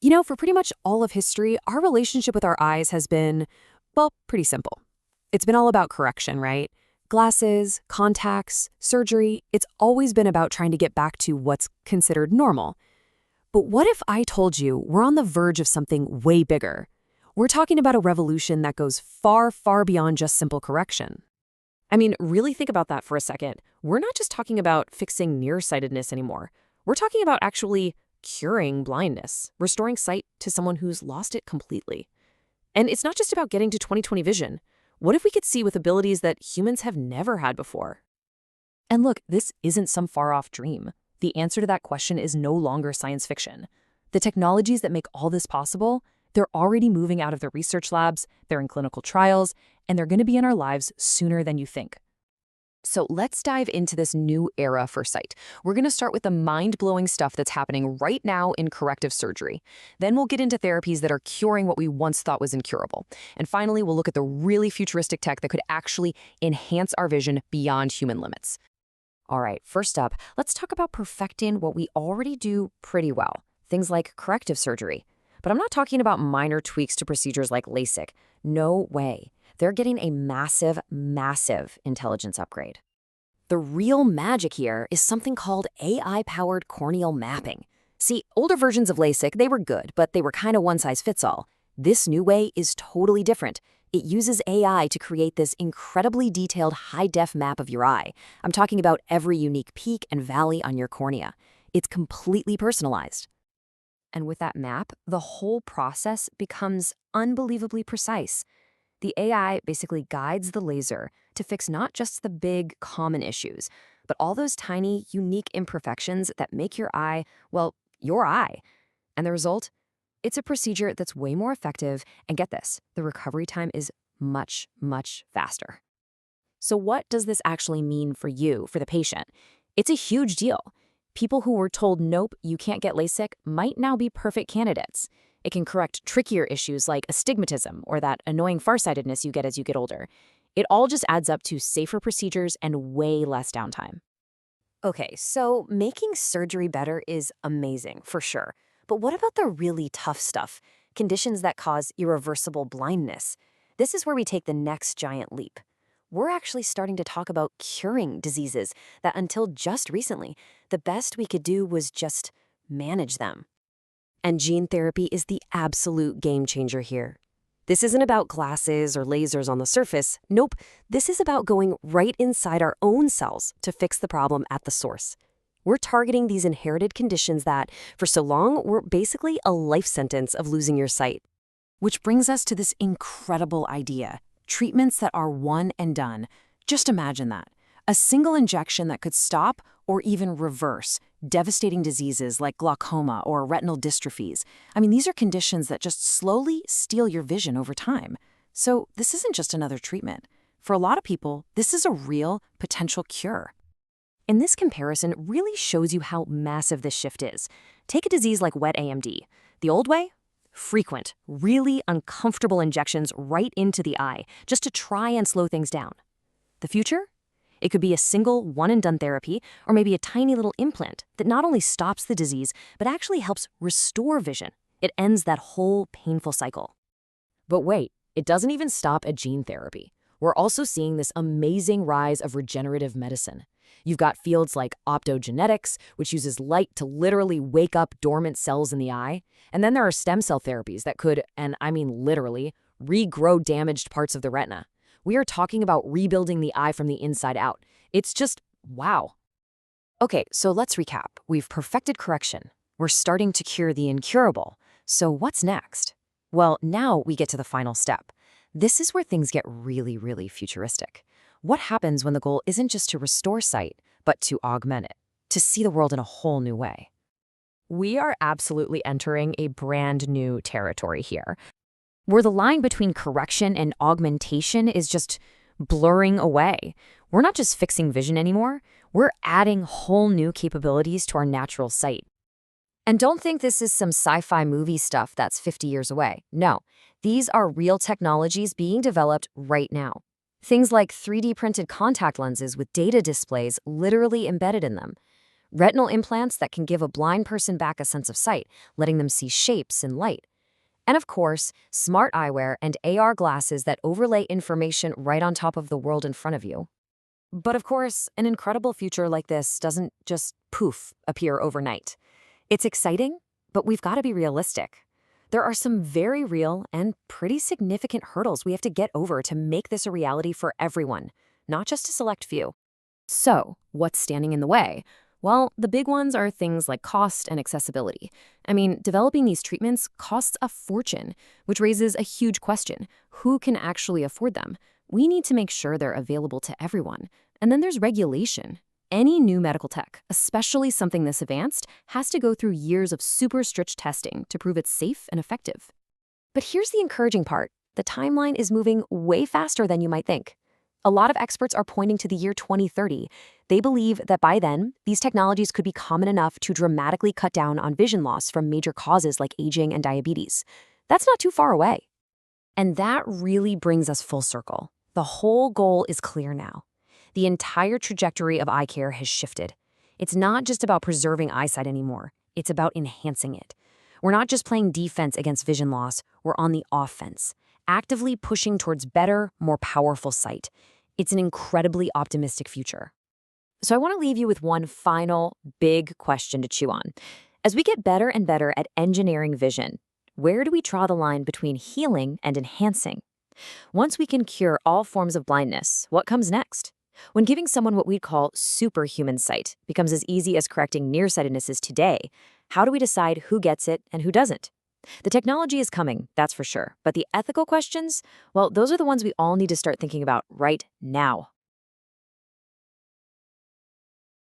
For pretty much all of history, our relationship with our eyes has been, well, pretty simple. It's been all about correction, right? Glasses, contacts, surgery, it's always been about trying to get back to what's considered normal. But what if I told you we're on the verge of something way bigger? We're talking about a revolution that goes far, far beyond just simple correction. I mean, really think about that for a second. We're not just talking about fixing nearsightedness anymore. We're talking about actually curing blindness, restoring sight to someone who's lost it completely. And it's not just about getting to 20/20 vision. What if we could see with abilities that humans have never had before? And look, this isn't some far-off dream. The answer to that question is no longer science fiction. The technologies that make all this possible, they're already moving out of the research labs, they're in clinical trials, and they're going to be in our lives sooner than you think. So let's dive into this new era for sight. We're going to start with the mind-blowing stuff that's happening right now in corrective surgery. Then we'll get into therapies that are curing what we once thought was incurable. And finally, we'll look at the really futuristic tech that could actually enhance our vision beyond human limits. All right, first up, let's talk about perfecting what we already do pretty well, things like corrective surgery. But I'm not talking about minor tweaks to procedures like LASIK. No way. They're getting a massive, massive intelligence upgrade. The real magic here is something called AI-powered corneal mapping. See, older versions of LASIK, they were good, but they were kind of one-size-fits-all. This new way is totally different. It uses AI to create this incredibly detailed high-def map of your eye. I'm talking about every unique peak and valley on your cornea. It's completely personalized. And with that map, the whole process becomes unbelievably precise. The AI basically guides the laser to fix not just the big, common issues, but all those tiny, unique imperfections that make your eye, well, your eye. And the result? It's a procedure that's way more effective, and get this, the recovery time is much, much faster. So what does this actually mean for you, for the patient? It's a huge deal. People who were told, nope, you can't get LASIK, might now be perfect candidates. It can correct trickier issues like astigmatism or that annoying farsightedness you get as you get older. It all just adds up to safer procedures and way less downtime. Okay, so making surgery better is amazing, for sure. But what about the really tough stuff? Conditions that cause irreversible blindness. This is where we take the next giant leap. We're actually starting to talk about curing diseases that until just recently, the best we could do was just manage them. And gene therapy is the absolute game changer here. This isn't about glasses or lasers on the surface. Nope, this is about going right inside our own cells to fix the problem at the source. We're targeting these inherited conditions that, for so long, were basically a life sentence of losing your sight. Which brings us to this incredible idea. Treatments that are one and done. Just imagine that. A single injection that could stop or even reverse devastating diseases like glaucoma or retinal dystrophies. I mean, these are conditions that just slowly steal your vision over time. So this isn't just another treatment. For a lot of people, this is a real potential cure. And this comparison really shows you how massive this shift is. Take a disease like wet AMD. The old way? Frequent, really uncomfortable injections right into the eye, just to try and slow things down. The future? It could be a single one-and-done therapy, or maybe a tiny little implant that not only stops the disease, but actually helps restore vision. It ends that whole painful cycle. But wait, it doesn't even stop at gene therapy. We're also seeing this amazing rise of regenerative medicine. You've got fields like optogenetics, which uses light to literally wake up dormant cells in the eye. And then there are stem cell therapies that could, and I mean literally, regrow damaged parts of the retina. We are talking about rebuilding the eye from the inside out. It's just, wow. Okay, so let's recap. We've perfected correction. We're starting to cure the incurable. So what's next? Well, now we get to the final step. This is where things get really, really futuristic. What happens when the goal isn't just to restore sight, but to augment it, to see the world in a whole new way? We are absolutely entering a brand new territory here, where the line between correction and augmentation is just blurring away. We're not just fixing vision anymore, we're adding whole new capabilities to our natural sight. And don't think this is some sci-fi movie stuff that's 50 years away. No, these are real technologies being developed right now. Things like 3D printed contact lenses with data displays literally embedded in them. Retinal implants that can give a blind person back a sense of sight, letting them see shapes and light. And of course, smart eyewear and AR glasses that overlay information right on top of the world in front of you. But of course, an incredible future like this doesn't just poof appear overnight. It's exciting, but we've got to be realistic. There are some very real and pretty significant hurdles we have to get over to make this a reality for everyone, not just a select few. So, what's standing in the way? Well, the big ones are things like cost and accessibility. I mean, developing these treatments costs a fortune, which raises a huge question. Who can actually afford them? We need to make sure they're available to everyone. And then there's regulation. Any new medical tech, especially something this advanced, has to go through years of super strict testing to prove it's safe and effective. But here's the encouraging part. The timeline is moving way faster than you might think. A lot of experts are pointing to the year 2030. They believe that by then, these technologies could be common enough to dramatically cut down on vision loss from major causes like aging and diabetes. That's not too far away. And that really brings us full circle. The whole goal is clear now. The entire trajectory of eye care has shifted. It's not just about preserving eyesight anymore. It's about enhancing it. We're not just playing defense against vision loss. We're on the offense, actively pushing towards better, more powerful sight. It's an incredibly optimistic future. So I want to leave you with one final big question to chew on. As we get better and better at engineering vision, where do we draw the line between healing and enhancing? Once we can cure all forms of blindness, what comes next? When giving someone what we'd call superhuman sight becomes as easy as correcting nearsightedness is today, how do we decide who gets it and who doesn't? The technology is coming, that's for sure, but the ethical questions, well, those are the ones we all need to start thinking about right now.